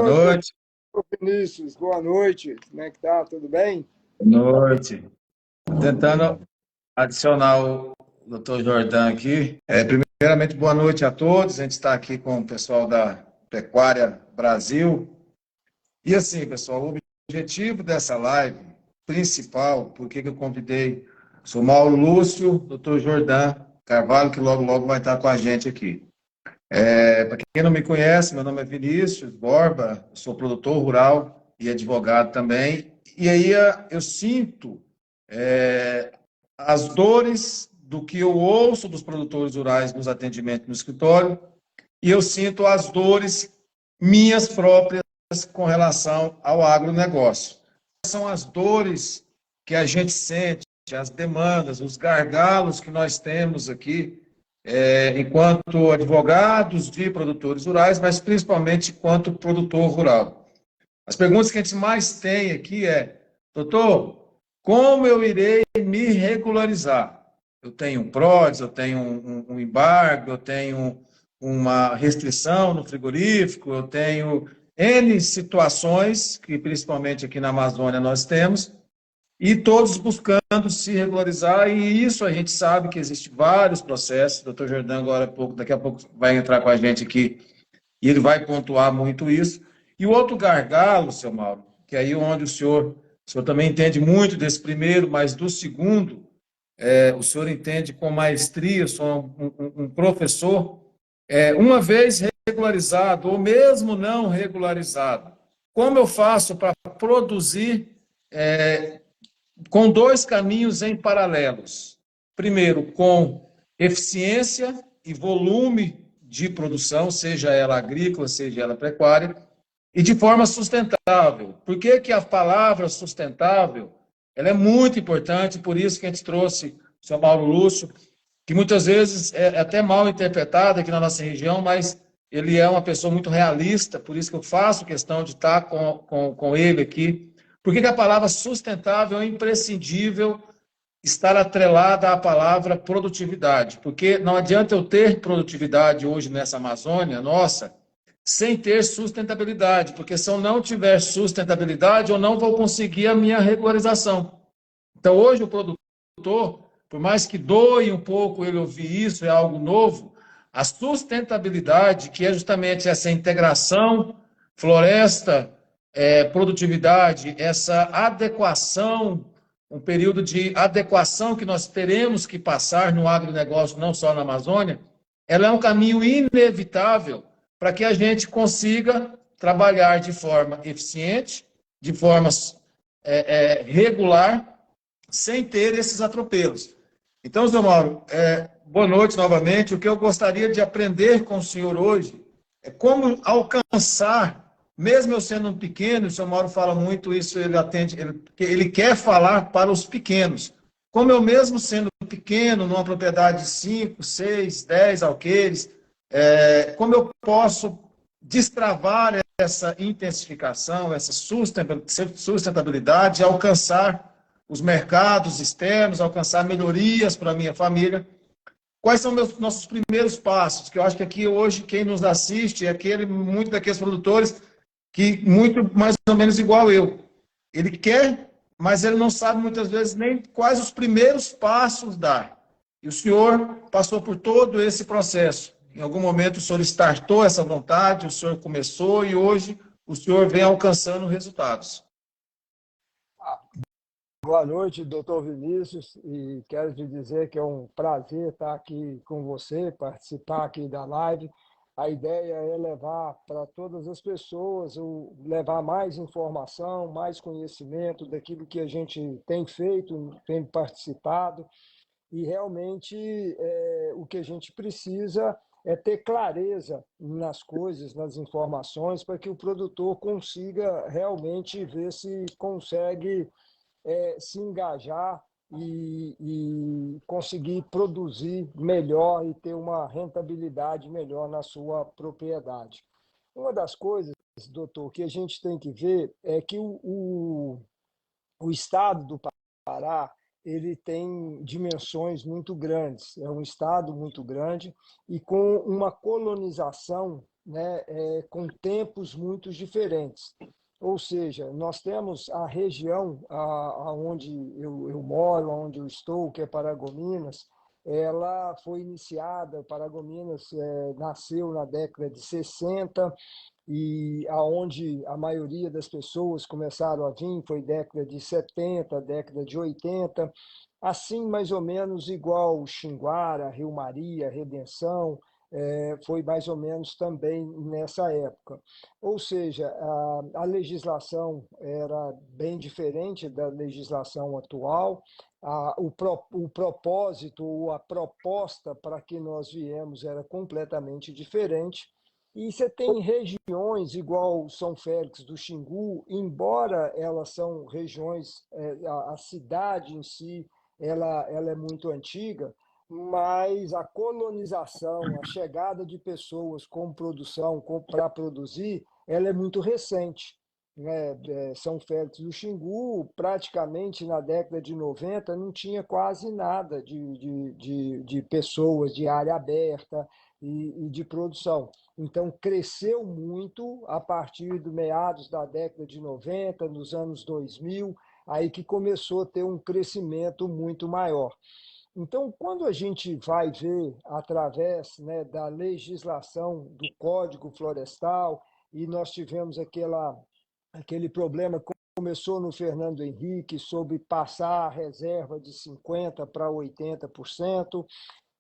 noite, noite. doutor Vinícius. Boa noite. Como é que tá? Tudo bem? Boa noite. Tô tentando adicionar o Dr. Jordan aqui. Primeiramente, boa noite a todos. A gente está aqui com o pessoal da Pecuária Brasil. E assim, pessoal, o objetivo dessa live principal, por que eu convidei o senhor Mauro Lúcio, Dr. Jordan Carvalho, que logo, logo vai estar com a gente aqui. Para quem não me conhece, meu nome é Vinícius Borba, sou produtor rural e advogado também. E aí eu sinto as dores do que eu ouço dos produtores rurais nos atendimentos no escritório, e eu sinto as dores minhas próprias com relação ao agronegócio. São as dores que a gente sente, as demandas, os gargalos que nós temos aqui, enquanto advogados de produtores rurais, mas principalmente enquanto produtor rural. As perguntas que a gente mais tem aqui doutor, como eu irei me regularizar? Eu tenho um PRODES, eu tenho um embargo, eu tenho uma restrição no frigorífico, eu tenho N situações que principalmente aqui na Amazônia nós temos, e todos buscando se regularizar, e isso a gente sabe que existem vários processos. O doutor Jordão agora, daqui a pouco, vai entrar com a gente aqui, e ele vai pontuar muito isso. E o outro gargalo, seu Mauro, que é aí onde o senhor também entende muito desse primeiro, mas do segundo, o senhor entende com maestria, o senhor é um professor, uma vez regularizado, ou mesmo não regularizado, como eu faço para produzir com dois caminhos em paralelos? Primeiro, com eficiência e volume de produção, seja ela agrícola, seja ela pecuária, e de forma sustentável. Por que que a palavra sustentável ela é muito importante? Por isso que a gente trouxe o senhor Mauro Lúcio, que muitas vezes é até mal interpretado aqui na nossa região, mas ele é uma pessoa muito realista, por isso que eu faço questão de estar com ele aqui. Por que que a palavra sustentável é imprescindível estar atrelada à palavra produtividade? Porque não adianta eu ter produtividade hoje nessa Amazônia, nossa, sem ter sustentabilidade, porque se eu não tiver sustentabilidade, eu não vou conseguir a minha regularização. Então, hoje, o produtor, por mais que doe um pouco ele ouvir isso, é algo novo, a sustentabilidade, que é justamente essa integração floresta, produtividade, essa adequação, um período de adequação que nós teremos que passar no agronegócio, não só na Amazônia, ela é um caminho inevitável para que a gente consiga trabalhar de forma eficiente, de forma regular, sem ter esses atropelos. Então, Zé Mauro, boa noite novamente. O que eu gostaria de aprender com o senhor hoje é como alcançar, mesmo eu sendo um pequeno, o senhor Mauro fala muito isso, ele quer falar para os pequenos. Como eu mesmo sendo pequeno, numa propriedade de 5, 6, 10 alqueires, como eu posso destravar essa intensificação, essa sustentabilidade, alcançar os mercados externos, alcançar melhorias para a minha família. Quais são nossos primeiros passos? Que eu acho que aqui hoje quem nos assiste é muito daqueles produtores que muito mais ou menos igual eu. Ele quer, mas ele não sabe muitas vezes nem quais os primeiros passos dar. E o senhor passou por todo esse processo. Em algum momento o senhor startou essa vontade, o senhor começou e hoje o senhor vem alcançando resultados. Boa noite, doutor Vinícius, e quero te dizer que é um prazer estar aqui com você, participar aqui da live. A ideia é levar para todas as pessoas, levar mais informação, mais conhecimento daquilo que a gente tem feito, tem participado, e realmente o que a gente precisa é ter clareza nas coisas, nas informações, para que o produtor consiga realmente ver se consegue se engajar e conseguir produzir melhor e ter uma rentabilidade melhor na sua propriedade. Uma das coisas, doutor, que a gente tem que ver é que o estado do Pará ele tem dimensões muito grandes, é um estado muito grande e com uma colonização né, com tempos muito diferentes. Ou seja, nós temos a região onde eu moro, onde eu estou, que é Paragominas, ela foi iniciada, Paragominas nasceu na década de 60, e aonde a maioria das pessoas começaram a vir foi década de 70, década de 80, assim mais ou menos igual Xinguara, Rio Maria, Redenção, foi mais ou menos também nessa época. Ou seja, a legislação era bem diferente da legislação atual, o propósito ou a proposta para que nós viemos era completamente diferente. E você tem regiões igual São Félix do Xingu, embora elas são regiões, a cidade em si, ela é muito antiga, mas a colonização, a chegada de pessoas com produção, para produzir, ela é muito recente. Né? São Félix do Xingu, praticamente na década de 90, não tinha quase nada de pessoas, de área aberta e de produção. Então, cresceu muito a partir do meados da década de 90, nos anos 2000, aí que começou a ter um crescimento muito maior. Então, quando a gente vai ver através, né, da legislação do Código Florestal, e nós tivemos aquele problema que começou no Fernando Henrique sobre passar a reserva de 50% para 80%,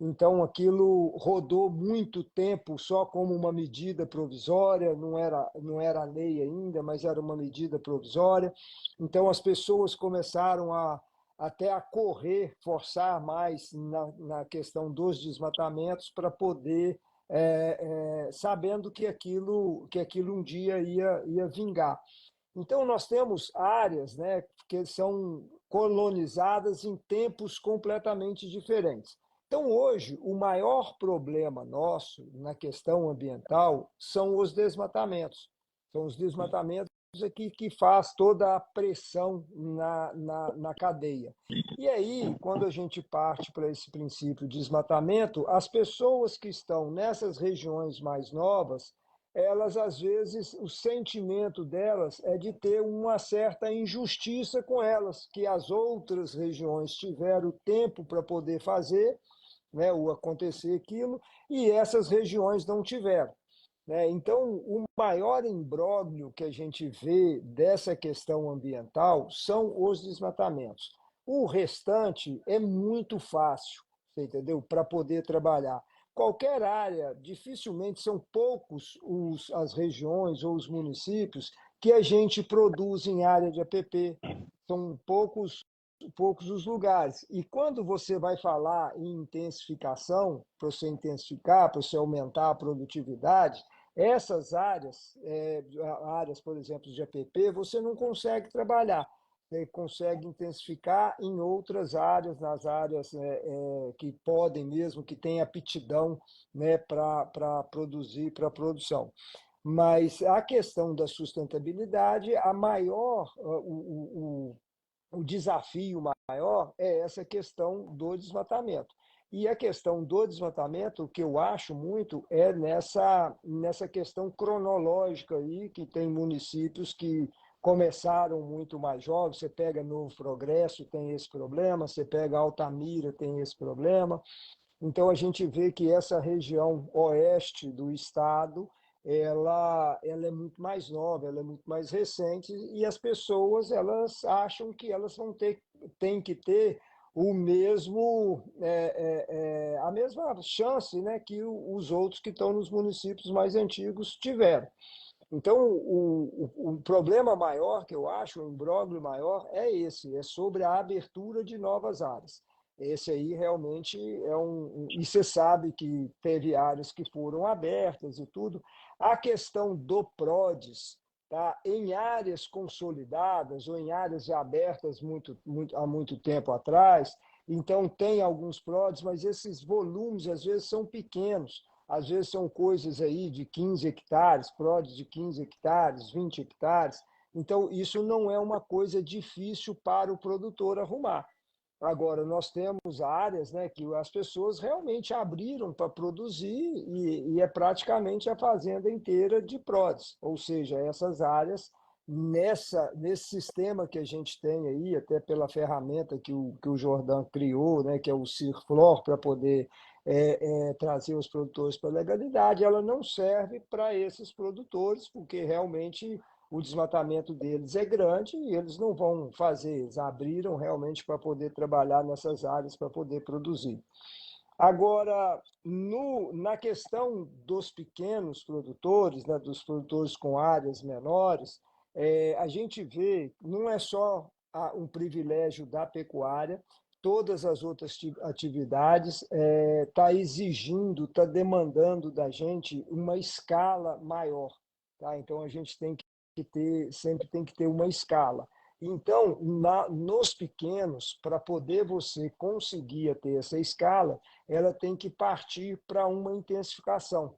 então aquilo rodou muito tempo só como uma medida provisória, não era lei ainda, mas era uma medida provisória. Então as pessoas começaram até a correr, forçar mais na questão dos desmatamentos para poder, sabendo que aquilo um dia ia vingar. Então, nós temos áreas, né, que são colonizadas em tempos completamente diferentes. Então, hoje, o maior problema nosso na questão ambiental são os desmatamentos. São os desmatamentos aqui que faz toda a pressão na cadeia. E aí, quando a gente parte para esse princípio de desmatamento, as pessoas que estão nessas regiões mais novas, elas às vezes o sentimento delas é de ter uma certa injustiça com elas, que as outras regiões tiveram tempo para poder fazer, né, ou acontecer aquilo, e essas regiões não tiveram. Né? Então, o maior imbróglio que a gente vê dessa questão ambiental são os desmatamentos. O restante é muito fácil, você entendeu? Para poder trabalhar. Qualquer área, dificilmente são poucos as regiões ou os municípios que a gente produz em área de APP. São poucos os lugares. E quando você vai falar em intensificação, para você intensificar, para você aumentar a produtividade, essas áreas, por exemplo, de APP, você não consegue trabalhar. Você consegue intensificar em outras áreas, nas áreas que podem mesmo, que têm aptidão, né, para produzir, para a produção. Mas a questão da sustentabilidade, o desafio maior é essa questão do desmatamento. E a questão do desmatamento, o que eu acho muito é nessa questão cronológica aí, que tem municípios que começaram muito mais jovens, você pega Novo Progresso, tem esse problema, você pega Altamira, tem esse problema. Então, a gente vê que essa região oeste do estado, ela é muito mais nova, ela é muito mais recente, e as pessoas elas acham que elas têm que ter o mesmo, a mesma chance, né, que os outros que estão nos municípios mais antigos tiveram. Então, o problema maior que eu acho, o imbróglio maior, é sobre a abertura de novas áreas. Esse aí realmente é e você sabe que teve áreas que foram abertas e tudo. A questão do PRODES, tá? Em áreas consolidadas ou em áreas já abertas há muito tempo atrás, então tem alguns PRODES, mas esses volumes às vezes são pequenos. Às vezes são coisas aí de 15 hectares, PRODES de 15 hectares, 20 hectares. Então, isso não é uma coisa difícil para o produtor arrumar. Agora, nós temos áreas, né, que as pessoas realmente abriram para produzir e é praticamente a fazenda inteira de PRODES, ou seja, essas áreas, nesse sistema que a gente tem aí, até pela ferramenta que o Jordan criou, né, que é o CIRFLOR, para poder trazer os produtores para a legalidade, ela não serve para esses produtores, porque realmente o desmatamento deles é grande e eles não vão fazer, eles abriram realmente para poder trabalhar nessas áreas, para poder produzir. Agora, na questão dos pequenos produtores, né, dos produtores com áreas menores, a gente vê, não é só um privilégio da pecuária, todas as outras atividades está exigindo, está demandando da gente uma escala maior. Tá? Então, a gente tem que ter, sempre tem que ter uma escala. Então, nos pequenos, para poder você conseguir ter essa escala, ela tem que partir para uma intensificação,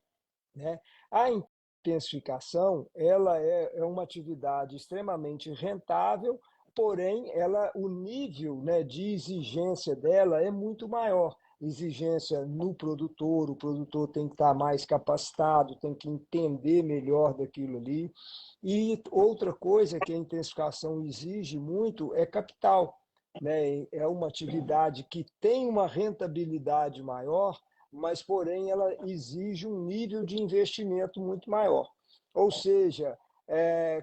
né? A intensificação ela é uma atividade extremamente rentável, porém o nível, né, de exigência dela é muito maior. Exigência no produtor, o produtor tem que estar mais capacitado, tem que entender melhor daquilo ali. E outra coisa que a intensificação exige muito é capital, né? É uma atividade que tem uma rentabilidade maior, mas, porém, ela exige um nível de investimento muito maior. Ou seja,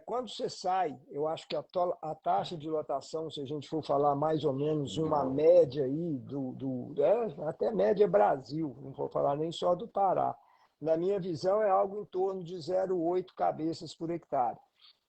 quando você sai, eu acho que a taxa de lotação, se a gente for falar mais ou menos uma média aí, até média Brasil, não vou falar nem só do Pará, na minha visão é algo em torno de 0,8 cabeças por hectare.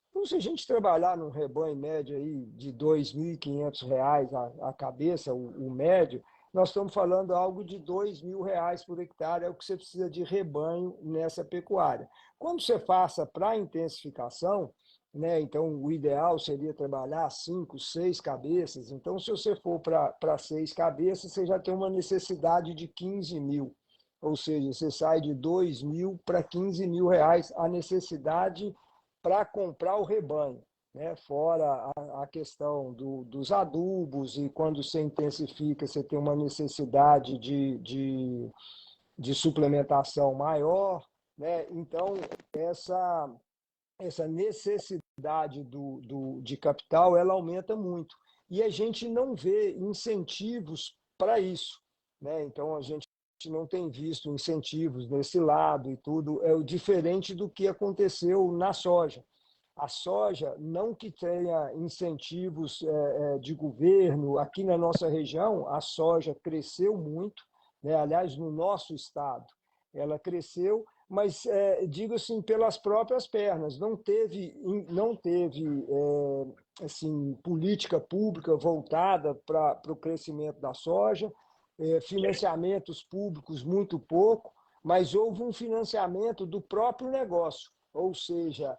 Então, se a gente trabalhar num rebanho médio aí de R$ 2.500 a cabeça, o médio, nós estamos falando algo de R$ 2.000 por hectare, é o que você precisa de rebanho nessa pecuária. Quando você passa para a intensificação, né, então o ideal seria trabalhar 5, 6 cabeças. Então, se você for para 6 cabeças, você já tem uma necessidade de 15 mil. Ou seja, você sai de 2.000 para 15 mil reais a necessidade para comprar o rebanho, né? Fora a questão dos adubos, e quando você intensifica, você tem uma necessidade de suplementação maior, né? Então, essa necessidade de capital, ela aumenta muito. E a gente não vê incentivos para isso, né? Então, a gente não tem visto incentivos nesse lado e tudo, é o diferente do que aconteceu na soja. A soja, não que tenha incentivos de governo, aqui na nossa região, a soja cresceu muito, né? Aliás, no nosso estado, ela cresceu, mas digo assim, pelas próprias pernas, não teve assim, política pública voltada para o crescimento da soja, financiamentos públicos muito pouco, mas houve um financiamento do próprio negócio, ou seja,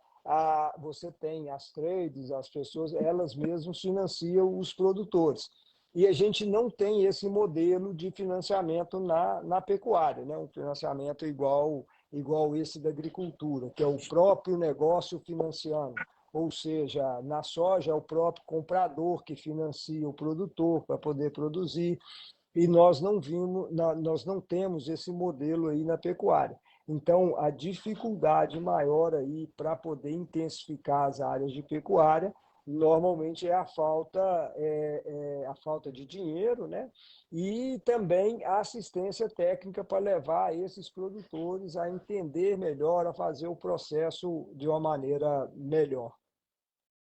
você tem as trades, as pessoas, elas mesmas financiam os produtores. E a gente não tem esse modelo de financiamento na pecuária, né? Um financiamento igual esse da agricultura, que é o próprio negócio financiando. Ou seja, na soja é o próprio comprador que financia o produtor para poder produzir, e nós não temos esse modelo aí na pecuária. Então, a dificuldade maior aí para poder intensificar as áreas de pecuária normalmente é a falta de dinheiro, né? E também a assistência técnica para levar esses produtores a entender melhor, a fazer o processo de uma maneira melhor.